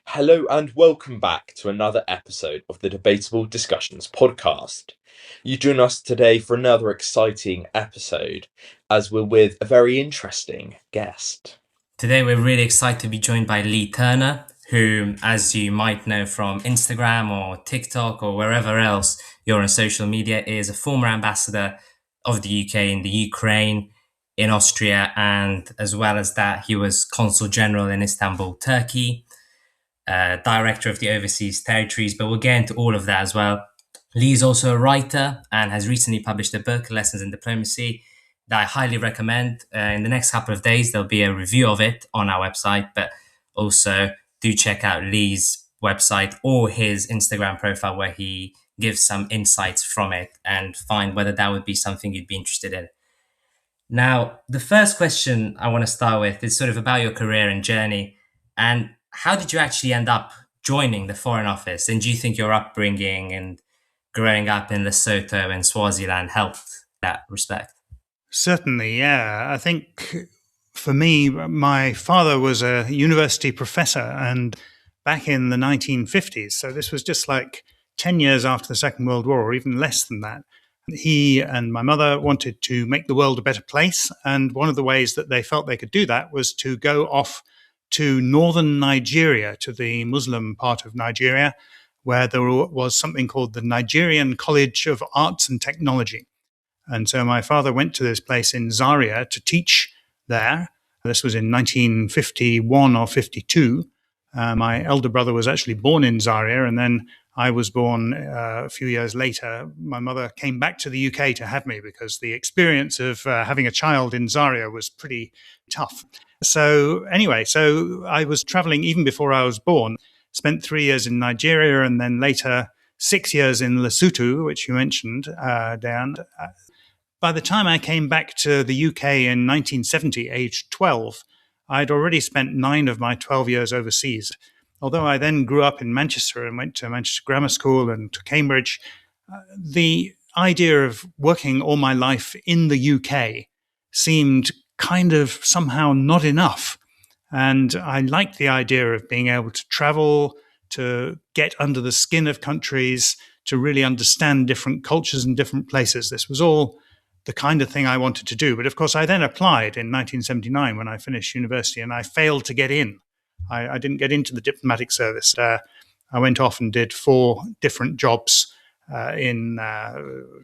Hello and welcome back to another episode of the Debatable Discussions podcast. You join us today for another exciting episode as we're with a very interesting guest. Today, we're really excited to be joined by Leigh Turner, who, as you might know from Instagram or TikTok or wherever else you're on social media, is a former ambassador of the UK in the Ukraine, in Austria, and as well as that, he was consul general in Istanbul, Turkey, director of the overseas territories. But we'll get into all of that as well. Leigh is also a writer and has recently published a book, Lessons in Diplomacy, that I highly recommend. In the next couple of days, there'll be a review of it on our website, but also do check out Leigh's website or his Instagram profile where he gives some insights from it and find whether that would be something you'd be interested in. Now, the first question I want to start with is sort of about your career and journey. And how did you actually end up joining the Foreign Office? And do you think your upbringing and growing up in Lesotho and Swaziland helped that respect? Certainly, yeah. I think for me, my father was a university professor and back in the 1950s. So this was just like 10 years after the Second World War, or even less than that. He and my mother wanted to make the world a better place. And one of the ways that they felt they could do that was to go off to northern Nigeria, to the Muslim part of Nigeria, where there was something called the Nigerian College of Arts and Technology. And so my father went to this place in Zaria to teach there. This was in 1951 or 52. My elder brother was actually born in Zaria, and then I was born a few years later. My mother came back to the UK to have me because the experience of having a child in Zaria was pretty tough. So anyway, so I was traveling even before I was born, spent 3 years in Nigeria, and then later 6 years in Lesotho, which you mentioned, Dan. By the time I came back to the UK in 1970, aged 12, I'd already spent 9 of my 12 years overseas. Although I then grew up in Manchester and went to Manchester Grammar School and to Cambridge, the idea of working all my life in the UK seemed kind of somehow not enough. And I liked the idea of being able to travel, to get under the skin of countries, to really understand different cultures and different places. This was all the kind of thing I wanted to do. But of course, I then applied in 1979 when I finished university, and I failed to get in. I didn't get into the diplomatic service. I went off and did 4 different jobs in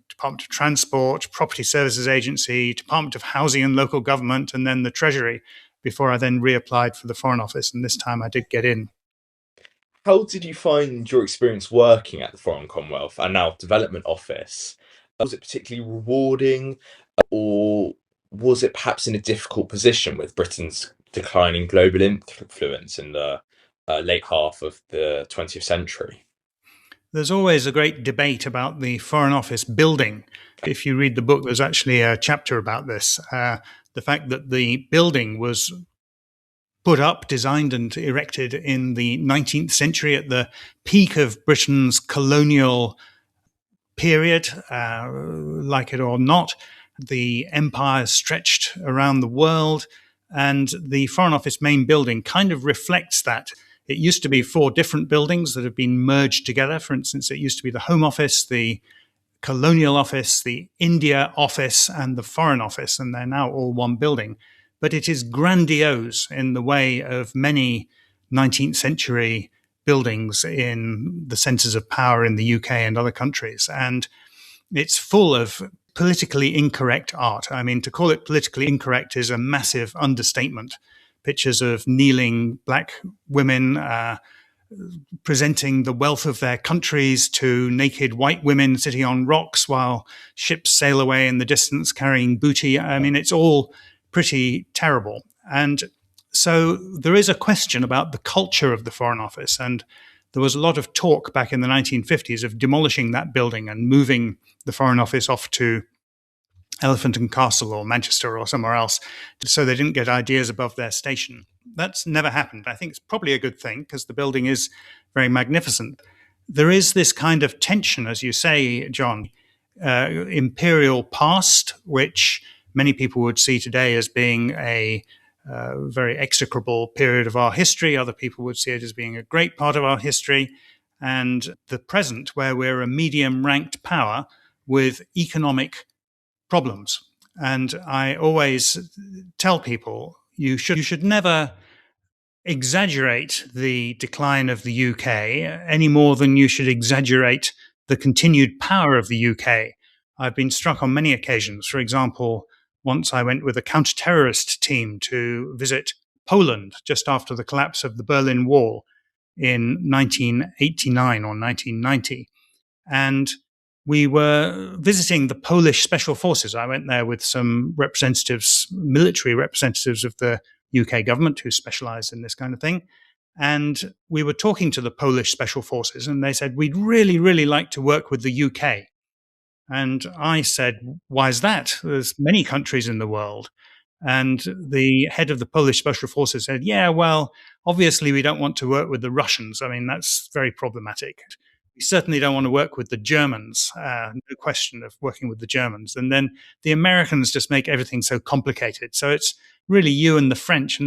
Department of Transport, Property Services Agency, Department of Housing and Local Government, and then the Treasury, before I then reapplied for the Foreign Office. And this time I did get in. How did you find your experience working at the Foreign Commonwealth and now Development Office? Was it particularly rewarding, or was it perhaps in a difficult position with Britain's declining global influence in the late half of the 20th century? There's always a great debate about the Foreign Office building. If you read the book, there's actually a chapter about this. The fact that the building was put up, designed and erected in the 19th century at the peak of Britain's colonial period, like it or not. The empire stretched around the world, and the Foreign Office main building kind of reflects that. It used to be 4 different buildings that have been merged together. For instance, it used to be the Home Office, the Colonial Office, the India Office, and the Foreign Office, and they're now all one building. But it is grandiose in the way of many 19th century buildings in the centres of power in the UK and other countries. And it's full of politically incorrect art. I mean, to call it politically incorrect is a massive understatement. Pictures of kneeling black women presenting the wealth of their countries to naked white women sitting on rocks while ships sail away in the distance carrying booty. I mean, it's all pretty terrible. And so there is a question about the culture of the Foreign Office. And there was a lot of talk back in the 1950s of demolishing that building and moving the Foreign Office off to Elephant and Castle or Manchester or somewhere else so they didn't get ideas above their station. That's never happened. I think it's probably a good thing because the building is very magnificent. There is this kind of tension, as you say, John, imperial past, which many people would see today as being a very execrable period of our history. Other people would see it as being a great part of our history. And the present, where we're a medium ranked power with economic problems. And I always tell people you should never exaggerate the decline of the UK any more than you should exaggerate the continued power of the UK. I've been struck on many occasions. For example, once I went with a counter-terrorist team to visit Poland just after the collapse of the Berlin Wall in 1989 or 1990. And we were visiting the Polish Special Forces. I went there with some representatives, military representatives of the UK government who specialize in this kind of thing. And we were talking to the Polish Special Forces, and they said, we'd really, really like to work with the UK. And I said, why is that? There's many countries in the world. And the head of the Polish Special Forces said, yeah, well, obviously we don't want to work with the Russians. I mean, that's very problematic. We certainly don't want to work with the Germans. No question of working with the Germans. And then the Americans just make everything so complicated. So it's really you and the French,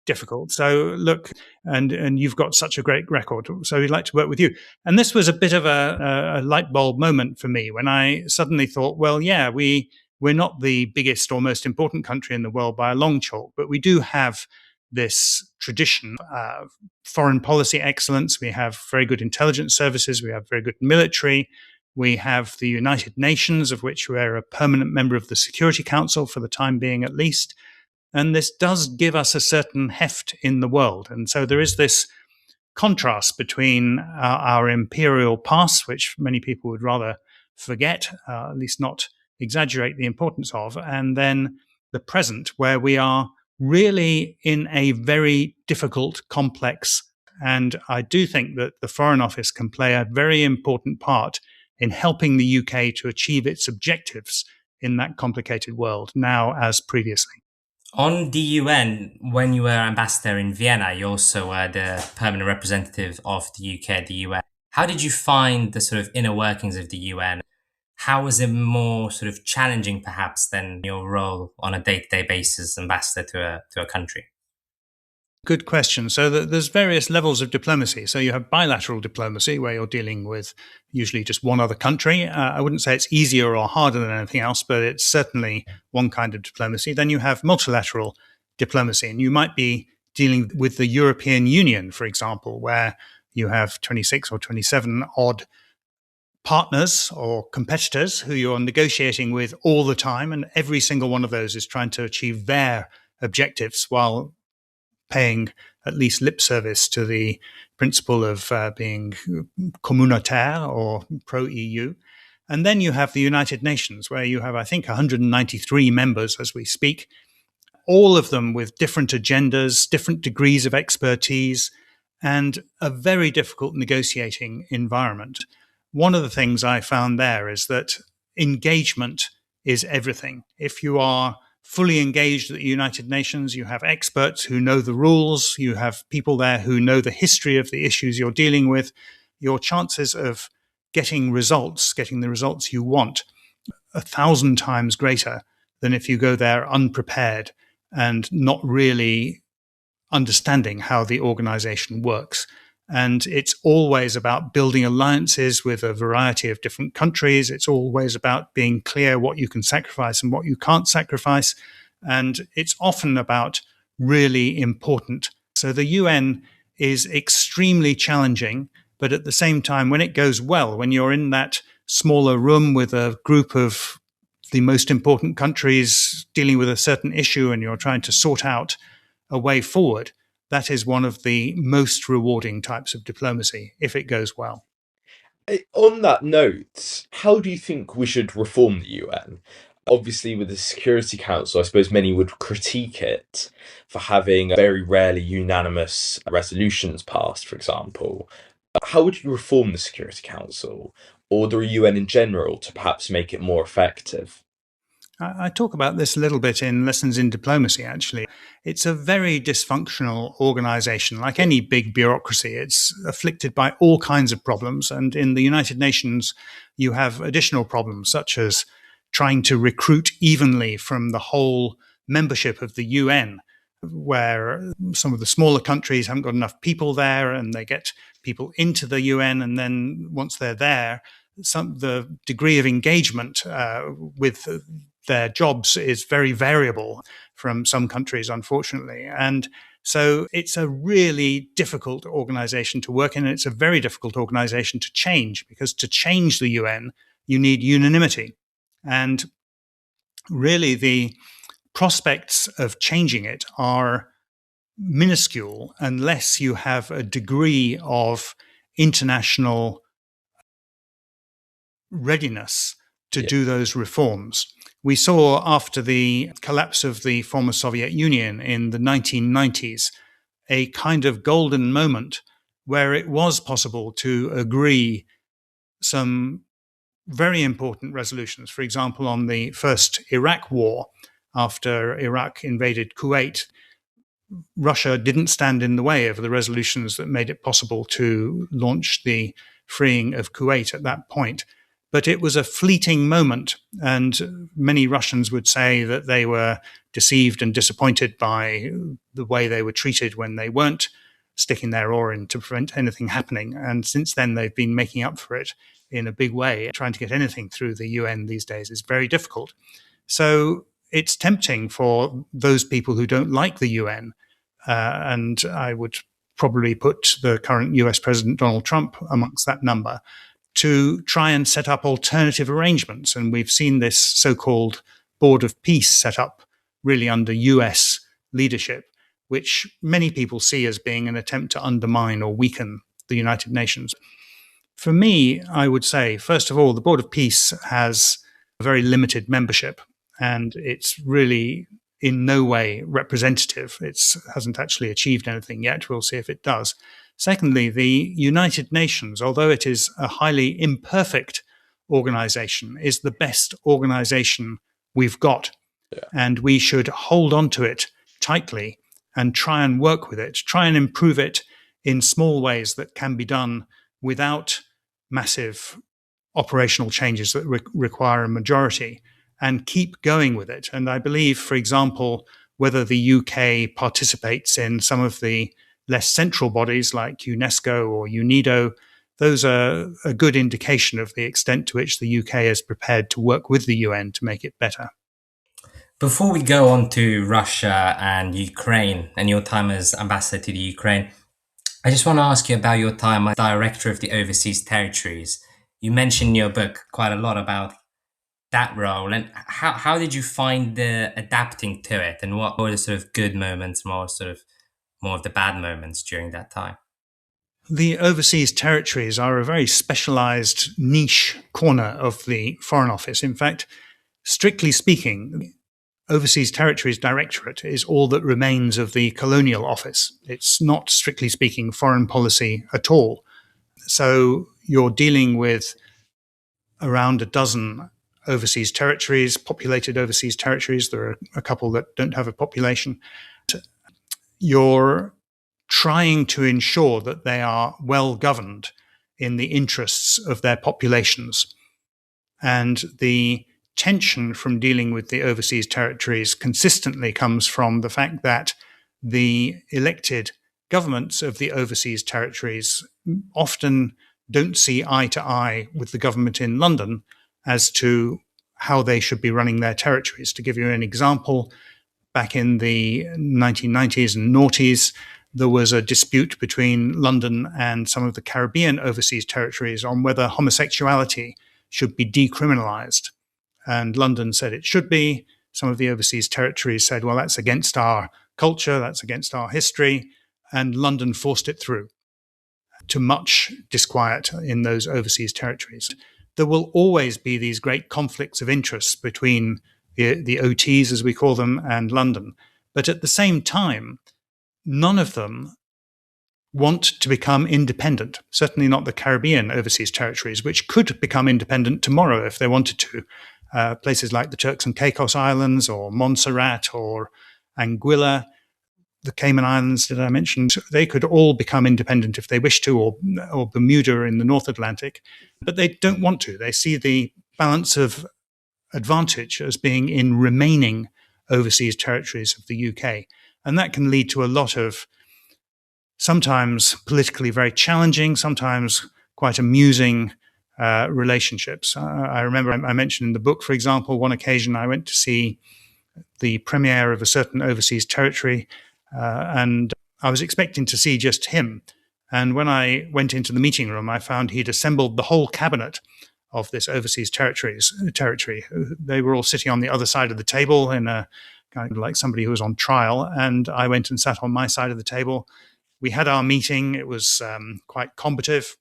difficult. So look, and you've got such a great record. So we'd like to work with you. And this was a bit of a light bulb moment for me when I suddenly thought, well, yeah, we're not the biggest or most important country in the world by a long chalk, but we do have this tradition of foreign policy excellence. We have very good intelligence services. We have very good military. We have the United Nations, of which we're a permanent member of the Security Council for the time being, at least. And this does give us a certain heft in the world. And so there is this contrast between our imperial past, which many people would rather forget, at least not exaggerate the importance of, and then the present, where we are really in a very difficult, complex. And I do think that the Foreign Office can play a very important part in helping the UK to achieve its objectives in that complicated world, now as previously. On the UN, when you were ambassador in Vienna, you also were the permanent representative of the UK at the UN. How did you find the sort of inner workings of the UN? How was it more sort of challenging, perhaps, than your role on a day-to-day basis, ambassador to a country? Good question. So there's various levels of diplomacy. So you have bilateral diplomacy, where you're dealing with usually just one other country. I wouldn't say it's easier or harder than anything else, but it's certainly one kind of diplomacy. Then you have multilateral diplomacy, and you might be dealing with the European Union, for example, where you have 26 or 27 odd partners or competitors who you're negotiating with all the time, and every single one of those is trying to achieve their objectives while paying at least lip service to the principle of being communautaire or pro-EU. And then you have the United Nations, where you have, I think, 193 members as we speak, all of them with different agendas, different degrees of expertise, and a very difficult negotiating environment. One of the things I found there is that engagement is everything. If you are fully engaged at the United Nations, you have experts who know the rules, you have people there who know the history of the issues you're dealing with, your chances of getting the results you want, 1,000 times greater than if you go there unprepared and not really understanding how the organization works. And it's always about building alliances with a variety of different countries. It's always about being clear what you can sacrifice and what you can't sacrifice. And it's often about really important. So the UN is extremely challenging, but at the same time, when it goes well, when you're in that smaller room with a group of the most important countries dealing with a certain issue and you're trying to sort out a way forward, that is one of the most rewarding types of diplomacy, if it goes well. On that note, how do you think we should reform the UN? Obviously, with the Security Council, I suppose many would critique it for having very rarely unanimous resolutions passed, for example. How would you reform the Security Council or the UN in general to perhaps make it more effective? I talk about this a little bit in Lessons in Diplomacy, actually. It's a very dysfunctional organization. Like any big bureaucracy, it's afflicted by all kinds of problems. And in the United Nations, you have additional problems, such as trying to recruit evenly from the whole membership of the UN, where some of the smaller countries haven't got enough people there, and they get people into the UN, and then once they're there, the degree of engagement with their jobs is very variable from some countries, unfortunately. And so it's a really difficult organization to work in, and it's a very difficult organization to change, because to change the UN, you need unanimity. And really, the prospects of changing it are minuscule unless you have a degree of international readiness to do those reforms. We saw after the collapse of the former Soviet Union in the 1990s a kind of golden moment where it was possible to agree some very important resolutions. For example, on the first Iraq war, after Iraq invaded Kuwait, Russia didn't stand in the way of the resolutions that made it possible to launch the freeing of Kuwait at that point. But it was a fleeting moment, and many Russians would say that they were deceived and disappointed by the way they were treated when they weren't sticking their oar in to prevent anything happening. And since then, they've been making up for it in a big way. Trying to get anything through the UN these days is very difficult. So it's tempting for those people who don't like the UN, and I would probably put the current US President Donald Trump amongst that number, to try and set up alternative arrangements. And we've seen this so-called Board of Peace set up really under US leadership, which many people see as being an attempt to undermine or weaken the United Nations. For me, I would say, first of all, the Board of Peace has a very limited membership, and it's really in no way representative. It hasn't actually achieved anything yet. We'll see if it does. Secondly, the United Nations, although it is a highly imperfect organization, is the best organization we've got. Yeah. And we should hold on to it tightly and try and work with it, try and improve it in small ways that can be done without massive operational changes that require a majority, and keep going with it. And I believe, for example, whether the UK participates in some of the less central bodies like UNESCO or UNIDO, those are a good indication of the extent to which the UK is prepared to work with the UN to make it better. Before we go on to Russia and Ukraine and your time as ambassador to the Ukraine, I just want to ask you about your time as director of the overseas territories. You mentioned in your book quite a lot about that role, and how did you find adapting to it, and what were the sort of good moments, more of the bad moments during that time? The overseas territories are a very specialized niche corner of the Foreign Office. In fact, strictly speaking, Overseas Territories Directorate is all that remains of the Colonial Office. It's not, strictly speaking, foreign policy at all. So you're dealing with around a dozen overseas territories, populated overseas territories. There are a couple that don't have a population. You're trying to ensure that they are well governed in the interests of their populations. And the tension from dealing with the overseas territories consistently comes from the fact that the elected governments of the overseas territories often don't see eye to eye with the government in London as to how they should be running their territories. To give you an example, back in the 1990s and noughties, there was a dispute between London and some of the Caribbean overseas territories on whether homosexuality should be decriminalized. And London said it should be. Some of the overseas territories said, well, that's against our culture, that's against our history. And London forced it through, to much disquiet in those overseas territories. There will always be these great conflicts of interest between the OTs, as we call them, and London. But at the same time, none of them want to become independent, certainly not the Caribbean overseas territories, which could become independent tomorrow if they wanted to. Places like the Turks and Caicos Islands or Montserrat or Anguilla, the Cayman Islands that I mentioned, they could all become independent if they wish to, or Bermuda in the North Atlantic, but they don't want to. They see the balance of advantage as being in remaining overseas territories of the UK. And that can lead to a lot of sometimes politically very challenging, sometimes quite amusing relationships. I remember I mentioned in the book, for example, one occasion I went to see the premier of a certain overseas territory, and I was expecting to see just him. And when I went into the meeting room, I found he'd assembled the whole cabinet of this overseas territory. They were all sitting on the other side of the table in a kind of like somebody who was on trial. And I went and sat on my side of the table. We had our meeting. It was quite combative.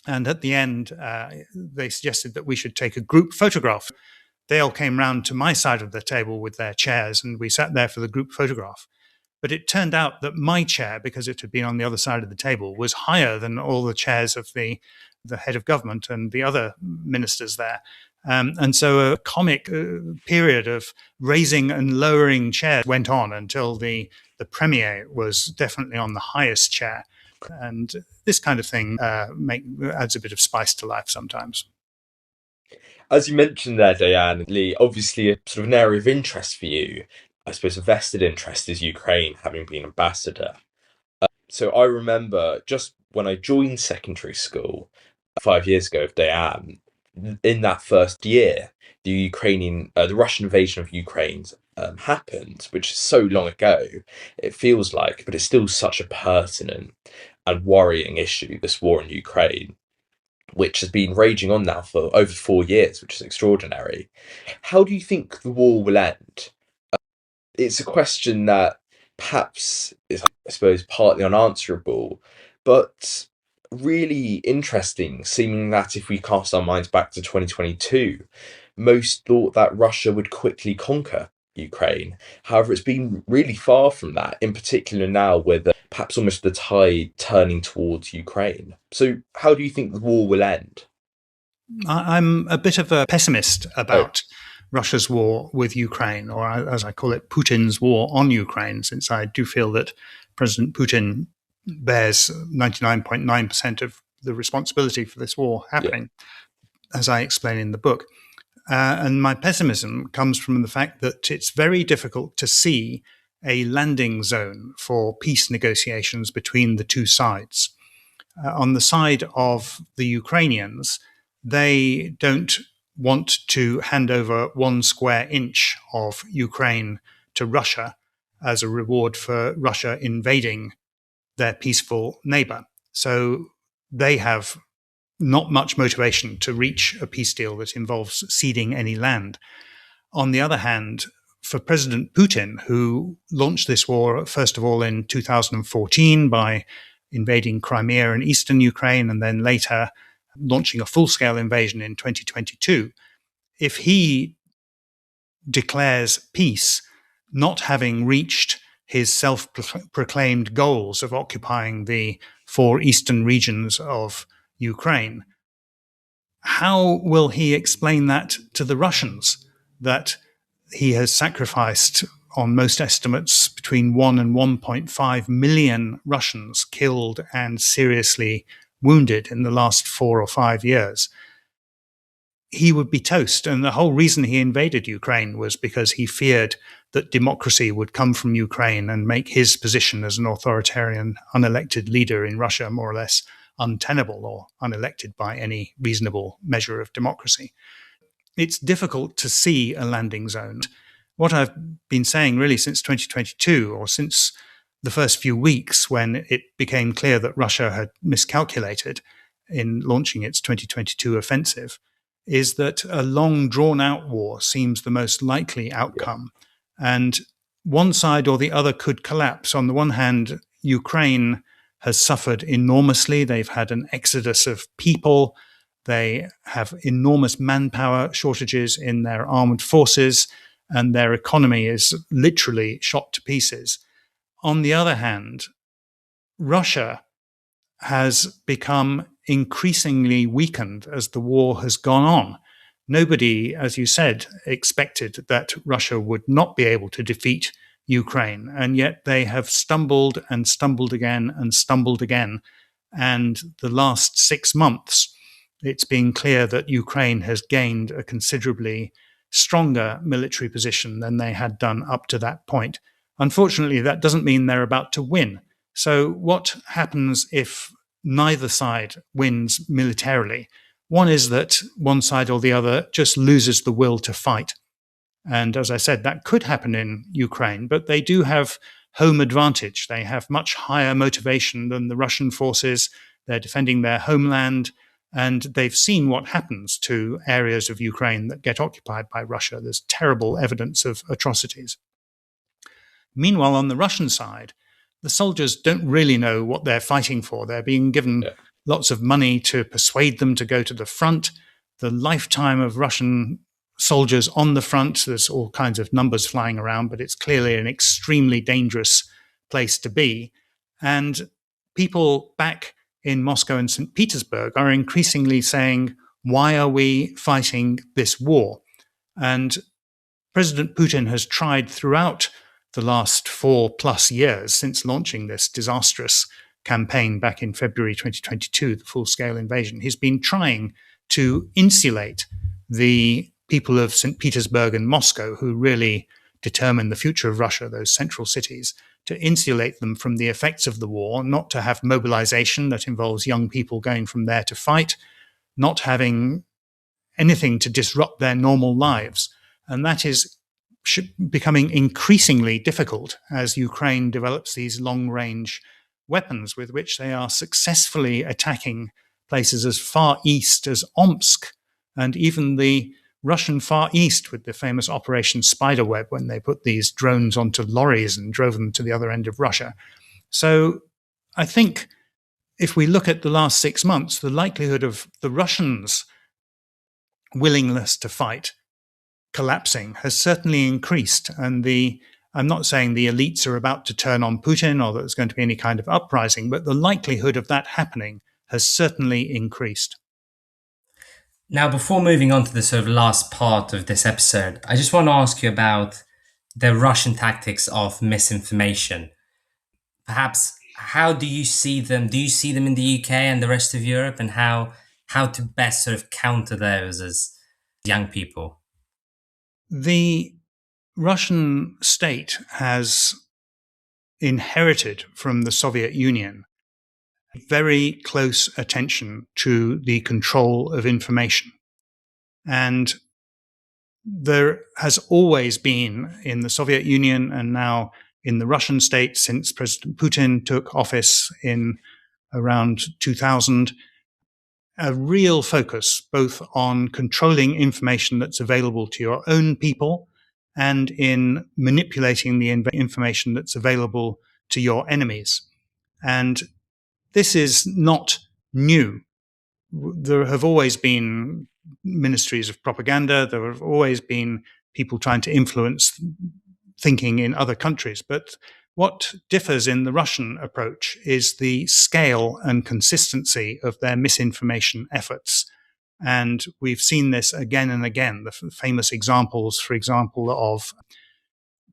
And at the end, they suggested that we should take a group photograph. They all came round to my side of the table with their chairs, and we sat there for the group photograph. But it turned out that my chair, because it had been on the other side of the table, was higher than all the chairs of the head of government and the other ministers there. And so a comic period of raising and lowering chairs went on until the premier was definitely on the highest chair. And this kind of thing adds a bit of spice to life sometimes. As you mentioned there, Diane and Leigh, obviously a sort of an area of interest for you, I suppose a vested interest is Ukraine, having been ambassador. So I remember just when I joined secondary school 5 years ago of Diane, in that first year, the Russian invasion of Ukraine happened, which is so long ago, it feels like, but it's still such a pertinent and worrying issue, this war in Ukraine, which has been raging on now for over 4 years, which is extraordinary. How do you think the war will end? It's a question that perhaps is, I suppose, partly unanswerable, but really interesting, seeming that if we cast our minds back to 2022, most thought that Russia would quickly conquer Ukraine. However, it's been really far from that, in particular now with perhaps almost the tide turning towards Ukraine. So how do you think the war will end? I'm a bit of a pessimist about Russia's war with Ukraine, or as I call it, Putin's war on Ukraine, since I do feel that President Putin bears 99.9% of the responsibility for this war happening, as I explain in the book. And my pessimism comes from the fact that it's very difficult to see a landing zone for peace negotiations between the two sides. On the side of the Ukrainians, they don't want to hand over 1 square inch of Ukraine to Russia as a reward for Russia invading their peaceful neighbor. So they have not much motivation to reach a peace deal that involves ceding any land. On the other hand, for President Putin, who launched this war, first of all, in 2014 by invading Crimea and eastern Ukraine, and then later launching a full-scale invasion in 2022, if he declares peace, not having reached his self-proclaimed goals of occupying the 4 eastern regions of Ukraine, how will he explain that to the Russians, that he has sacrificed, on most estimates, between 1 and 1.5 million Russians killed and seriously wounded in the last 4 or 5 years? He would be toast. And the whole reason he invaded Ukraine was because he feared that democracy would come from Ukraine and make his position as an authoritarian, unelected leader in Russia more or less untenable, or unelected by any reasonable measure of democracy. It's difficult to see a landing zone. What I've been saying really since 2022, or since the first few weeks when it became clear that Russia had miscalculated in launching its 2022 offensive, is that a long drawn-out war seems the most likely outcome. And one side or the other could collapse. On the one hand, Ukraine has suffered enormously. They've had an exodus of people. They have enormous manpower shortages in their armed forces, and their economy is literally shot to pieces. On the other hand, Russia has become increasingly weakened as the war has gone on. Nobody, as you said, expected that Russia would not be able to defeat Ukraine, and yet they have stumbled and stumbled again and stumbled again. And the last 6 months, it's been clear that Ukraine has gained a considerably stronger military position than they had done up to that point. Unfortunately, that doesn't mean they're about to win. So what happens if neither side wins militarily? One is that one side or the other just loses the will to fight. And as I said, that could happen in Ukraine, but they do have home advantage. They have much higher motivation than the Russian forces. They're defending their homeland, and they've seen what happens to areas of Ukraine that get occupied by Russia. There's terrible evidence of atrocities. Meanwhile, on the Russian side, the soldiers don't really know what they're fighting for. They're being given lots of money to persuade them to go to the front. The lifetime of Russian soldiers on the front, there's all kinds of numbers flying around, but it's clearly an extremely dangerous place to be. And people back in Moscow and St. Petersburg are increasingly saying, why are we fighting this war? And President Putin has tried throughout the last 4+ years since launching this disastrous campaign back in February 2022, the full-scale invasion. He's been trying to insulate the people of St. Petersburg and Moscow, who really determine the future of Russia, those central cities, to insulate them from the effects of the war, not to have mobilization that involves young people going from there to fight, not having anything to disrupt their normal lives. And that is becoming increasingly difficult as Ukraine develops these long-range weapons with which they are successfully attacking places as far east as Omsk and even the Russian Far East with the famous Operation Spiderweb, when they put these drones onto lorries and drove them to the other end of Russia. So I think if we look at the last 6 months, the likelihood of the Russians' willingness to fight collapsing has certainly increased. And I'm not saying the elites are about to turn on Putin or that there's going to be any kind of uprising, but the likelihood of that happening has certainly increased. Now, before moving on to the sort of last part of this episode, I just want to ask you about the Russian tactics of misinformation. Perhaps, how do you see them? Do you see them in the UK and the rest of Europe, and how to best sort of counter those as young people? The Russian state has inherited from the Soviet Union very close attention to the control of information. And there has always been in the Soviet Union and now in the Russian state since President Putin took office in around 2000, a real focus both on controlling information that's available to your own people and in manipulating the information that's available to your enemies. And this is not new. There have always been ministries of propaganda. There have always been people trying to influence thinking in other countries. But what differs in the Russian approach is the scale and consistency of their misinformation efforts. And we've seen this again and again. The famous examples, for example, of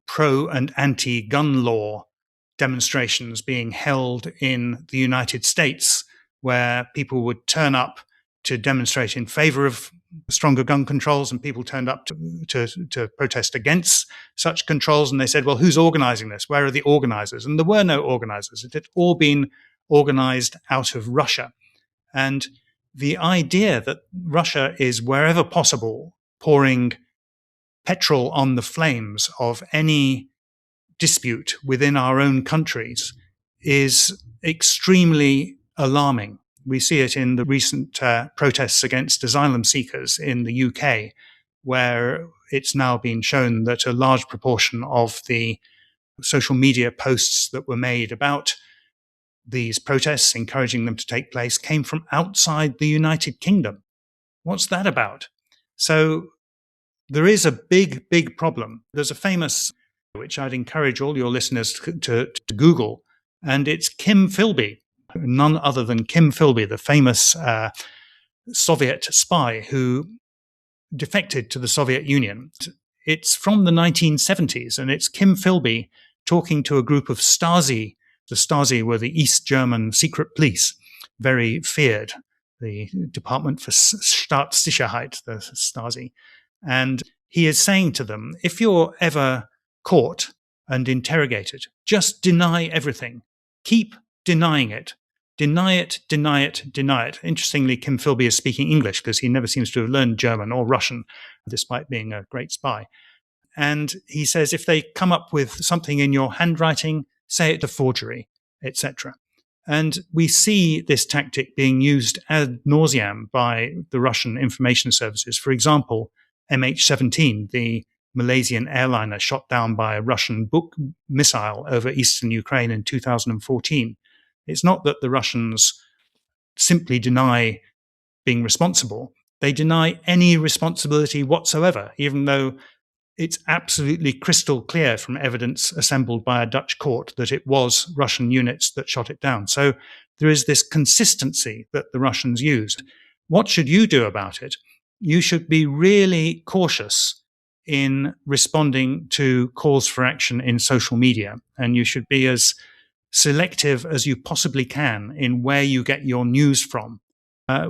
pro and anti-gun law demonstrations being held in the United States, where people would turn up to demonstrate in favor of stronger gun controls, and people turned up to protest against such controls. And they said, well, who's organizing this? Where are the organizers? And there were no organizers. It had all been organized out of Russia. And the idea that Russia is, wherever possible, pouring petrol on the flames of any dispute within our own countries is extremely alarming. We see it in the recent protests against asylum seekers in the UK, where it's now been shown that a large proportion of the social media posts that were made about these protests, encouraging them to take place, came from outside the United Kingdom. What's that about? So there is a big, big problem. There's a famous, which I'd encourage all your listeners to Google, and it's Kim Philby, none other than Kim Philby, the famous Soviet spy who defected to the Soviet Union. It's from the 1970s, and it's Kim Philby talking to a group of Stasi. The Stasi were the East German secret police, very feared, the Department for Staatssicherheit, the Stasi. And he is saying to them, if you're ever caught and interrogated, just deny everything. Keep denying it. Deny it, deny it, deny it. Interestingly, Kim Philby is speaking English because he never seems to have learned German or Russian, despite being a great spy. And he says, if they come up with something in your handwriting, say it's a forgery, etc. And we see this tactic being used ad nauseam by the Russian information services. For example, MH17, the Malaysian airliner shot down by a Russian missile over eastern Ukraine in 2014. It's not that the Russians simply deny being responsible. They deny any responsibility whatsoever, even though it's absolutely crystal clear from evidence assembled by a Dutch court that it was Russian units that shot it down. So there is this consistency that the Russians used. What should you do about it? You should be really cautious in responding to calls for action in social media, and you should be as selective as you possibly can in where you get your news from.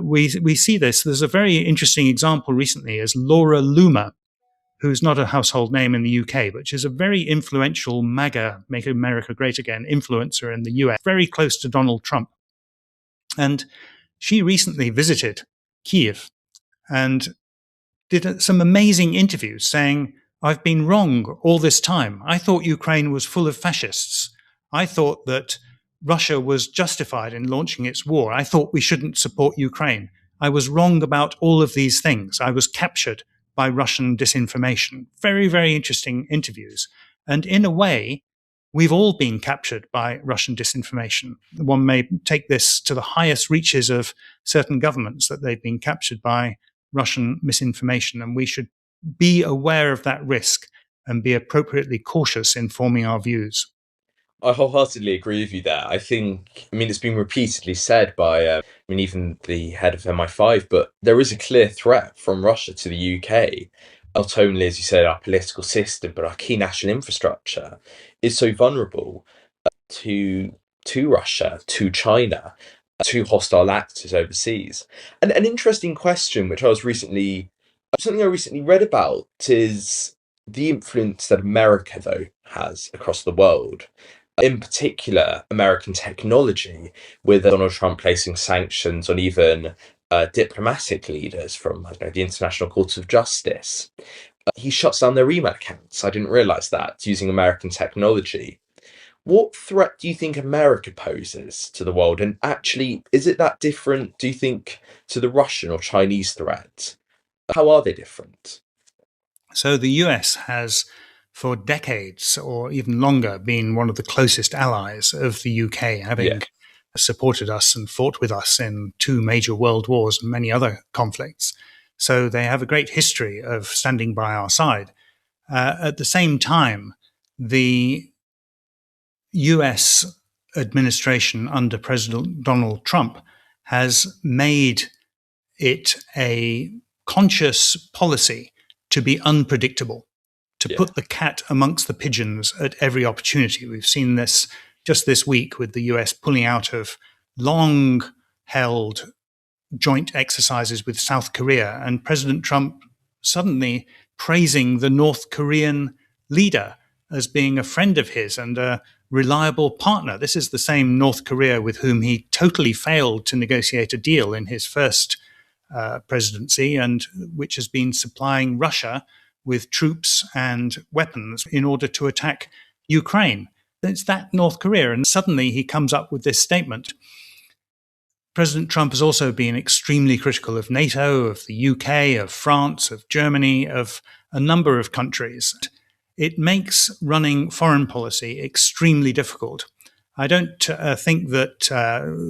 We see this. There's a very interesting example recently is Laura Loomer, who's not a household name in the UK, but she's a very influential MAGA, Make America Great Again, influencer in the US, very close to Donald Trump. And she recently visited Kiev and did some amazing interviews saying, I've been wrong all this time. I thought Ukraine was full of fascists. I thought that Russia was justified in launching its war. I thought we shouldn't support Ukraine. I was wrong about all of these things. I was captured by Russian disinformation. Very, very interesting interviews. And in a way, we've all been captured by Russian disinformation. One may take this to the highest reaches of certain governments that they've been captured by Russian misinformation. And we should be aware of that risk and be appropriately cautious in forming our views. I wholeheartedly agree with you there. It's been repeatedly said by, even the head of MI5, but there is a clear threat from Russia to the UK. Not only, as you said, our political system, but our key national infrastructure is so vulnerable to Russia, to China, to hostile actors overseas. And an interesting question, which something I recently read about, is the influence that America, though, has across the world. In particular, American technology, with Donald Trump placing sanctions on even diplomatic leaders from, the International Court of Justice. He shuts down their email accounts. I didn't realize that, using American technology. What threat do you think America poses to the world? And actually, is it that different, do you think, to the Russian or Chinese threat? How are they different? So the US has, for decades or even longer, been one of the closest allies of the UK, having supported us and fought with us in 2 major world wars and many other conflicts. So they have a great history of standing by our side. At the same time, the US administration under President Donald Trump has made it a conscious policy to be unpredictable, to put the cat amongst the pigeons at every opportunity. We've seen this just this week with the US pulling out of long-held joint exercises with South Korea, and President Trump suddenly praising the North Korean leader as being a friend of his and a reliable partner. This is the same North Korea with whom he totally failed to negotiate a deal in his first presidency, and which has been supplying Russia with troops and weapons in order to attack Ukraine. It's that North Korea. And suddenly he comes up with this statement. President Trump has also been extremely critical of NATO, of the UK, of France, of Germany, of a number of countries. It makes running foreign policy extremely difficult. I don't think that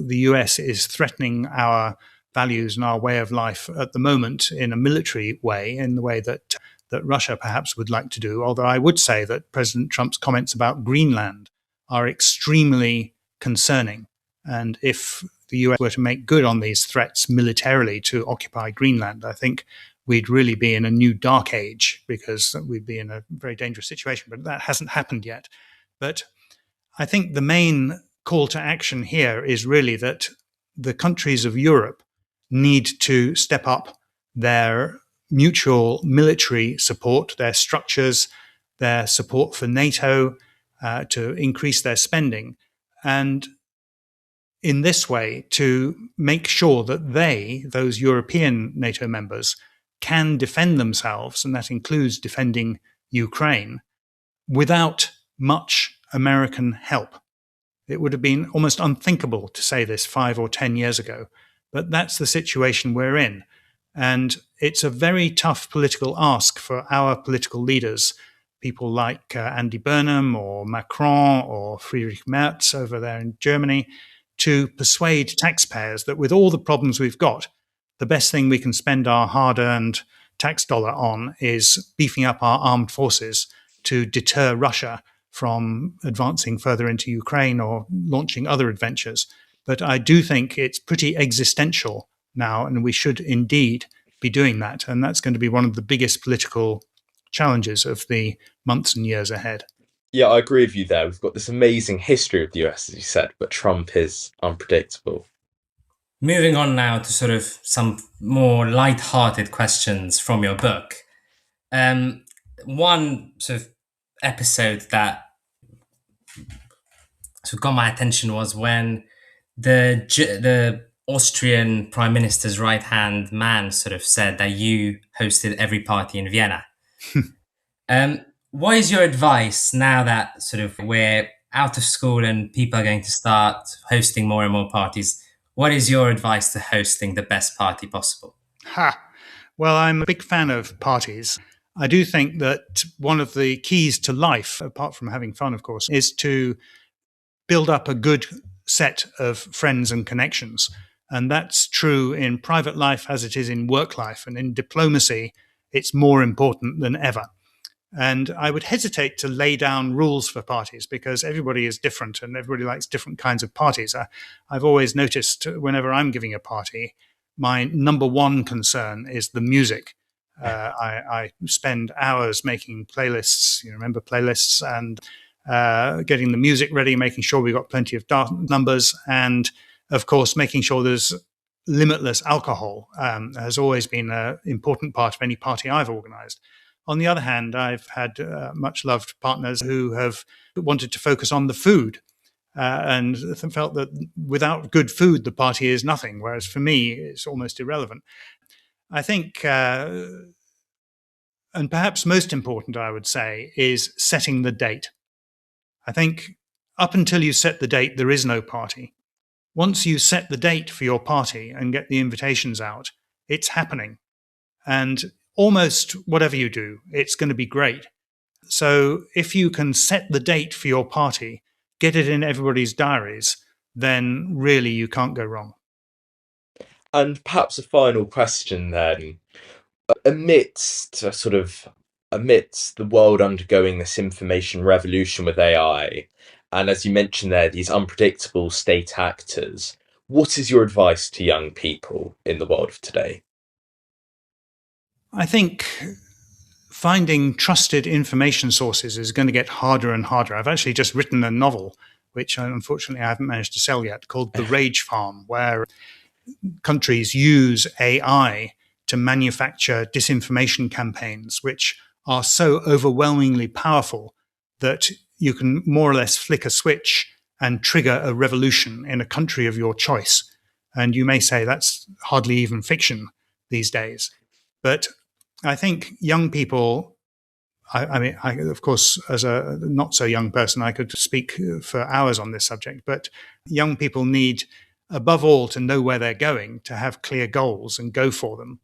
the US is threatening our values and our way of life at the moment in a military way, in the way that Russia perhaps would like to do. Although I would say that President Trump's comments about Greenland are extremely concerning. And if the US were to make good on these threats militarily to occupy Greenland, I think we'd really be in a new dark age, because we'd be in a very dangerous situation. But that hasn't happened yet. But I think the main call to action here is really that the countries of Europe need to step up their mutual military support, their structures, their support for NATO, to increase their spending, and in this way to make sure that those European NATO members, can defend themselves, and that includes defending Ukraine, without much American help. It would have been almost unthinkable to say this 5 or 10 years ago, but that's the situation we're in. And it's a very tough political ask for our political leaders, people like Andy Burnham or Macron or Friedrich Merz over there in Germany, to persuade taxpayers that with all the problems we've got, the best thing we can spend our hard-earned tax dollar on is beefing up our armed forces to deter Russia from advancing further into Ukraine or launching other adventures. But I do think it's pretty existential now, and we should indeed be doing that. And that's going to be one of the biggest political challenges of the months and years ahead. Yeah, I agree with you there. We've got this amazing history of the US, as you said, but Trump is unpredictable. Moving on now to sort of some more light-hearted questions from your book. One sort of episode that sort of got my attention was when the Austrian Prime Minister's right-hand man sort of said that you hosted every party in Vienna. What is your advice now that sort of we're out of school and people are going to start hosting more and more parties? What is your advice to hosting the best party possible? Well, I'm a big fan of parties. I do think that one of the keys to life, apart from having fun, of course, is to build up a good set of friends and connections. And that's true in private life as it is in work life. And in diplomacy, it's more important than ever. And I would hesitate to lay down rules for parties because everybody is different and everybody likes different kinds of parties. I've always noticed whenever I'm giving a party, my number one concern is the music. I spend hours making playlists, you remember playlists, and getting the music ready, making sure we've got plenty of numbers, and of course, making sure there's limitless alcohol has always been an important part of any party I've organized. On the other hand, I've had much-loved partners who have wanted to focus on the food and felt that without good food, the party is nothing, whereas for me, it's almost irrelevant. I think, and perhaps most important, I would say, is setting the date. I think up until you set the date, there is no party. Once you set the date for your party and get the invitations out, it's happening. And almost whatever you do, it's going to be great. So if you can set the date for your party, get it in everybody's diaries, then really you can't go wrong. And perhaps a final question then. Amidst the world undergoing this information revolution with AI, and as you mentioned there, these unpredictable state actors, what is your advice to young people in the world of today? I think finding trusted information sources is going to get harder and harder. I've actually just written a novel, which unfortunately I haven't managed to sell yet, called The Rage Farm, where countries use AI to manufacture disinformation campaigns, which are so overwhelmingly powerful that you can more or less flick a switch and trigger a revolution in a country of your choice. And you may say that's hardly even fiction these days. But I think young people, I of course, as a not so young person, I could speak for hours on this subject, but young people need, above all, to know where they're going, to have clear goals and go for them,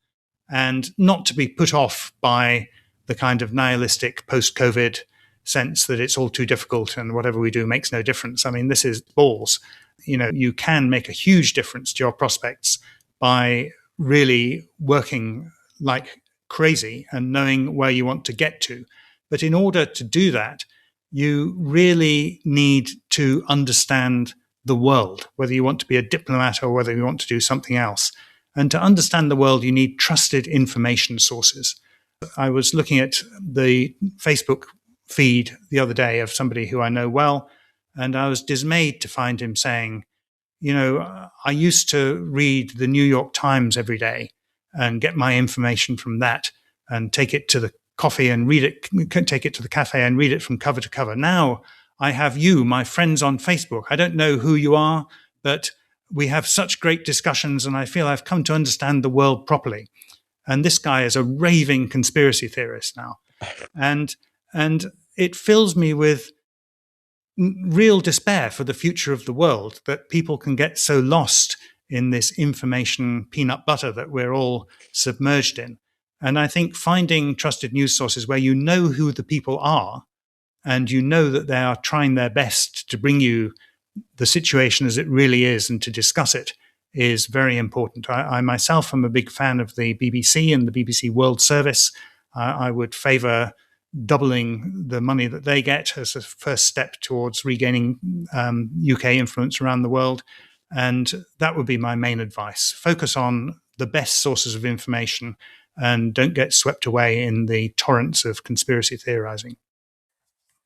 and not to be put off by the kind of nihilistic post-COVID sense that it's all too difficult and whatever we do makes no difference. I mean, this is balls. You know, you can make a huge difference to your prospects by really working like crazy and knowing where you want to get to. But in order to do that, you really need to understand the world, whether you want to be a diplomat or whether you want to do something else. And to understand the world, you need trusted information sources. I was looking at the Facebook feed the other day of somebody who I know well, and I was dismayed to find him saying, you know, I used to read the New York Times every day, and get my information from that and take it to the coffee and read it, take it to the cafe and read it from cover to cover. Now I have you, my friends on Facebook. I don't know who you are, but we have such great discussions, and I feel I've come to understand the world properly. And this guy is a raving conspiracy theorist now. And it fills me with real despair for the future of the world, that people can get so lost in this information peanut butter that we're all submerged in. And I think finding trusted news sources where you know who the people are and you know that they are trying their best to bring you the situation as it really is and to discuss it is very important. I myself am a big fan of the BBC and the BBC World Service. I would favour doubling the money that they get as a first step towards regaining UK influence around the world. And that would be my main advice. Focus on the best sources of information and don't get swept away in the torrents of conspiracy theorizing.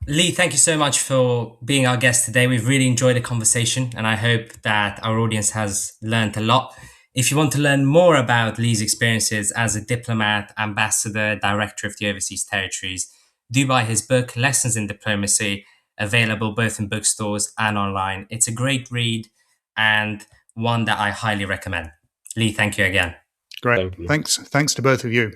Leigh, thank you so much for being our guest today. We've really enjoyed the conversation, and I hope that our audience has learned a lot. If you want to learn more about Leigh's experiences as a diplomat, ambassador, director of the overseas territories, do buy his book, Lessons in Diplomacy, available both in bookstores and online. It's a great read and one that I highly recommend. Leigh, thank you again. Great. Thanks to both of you.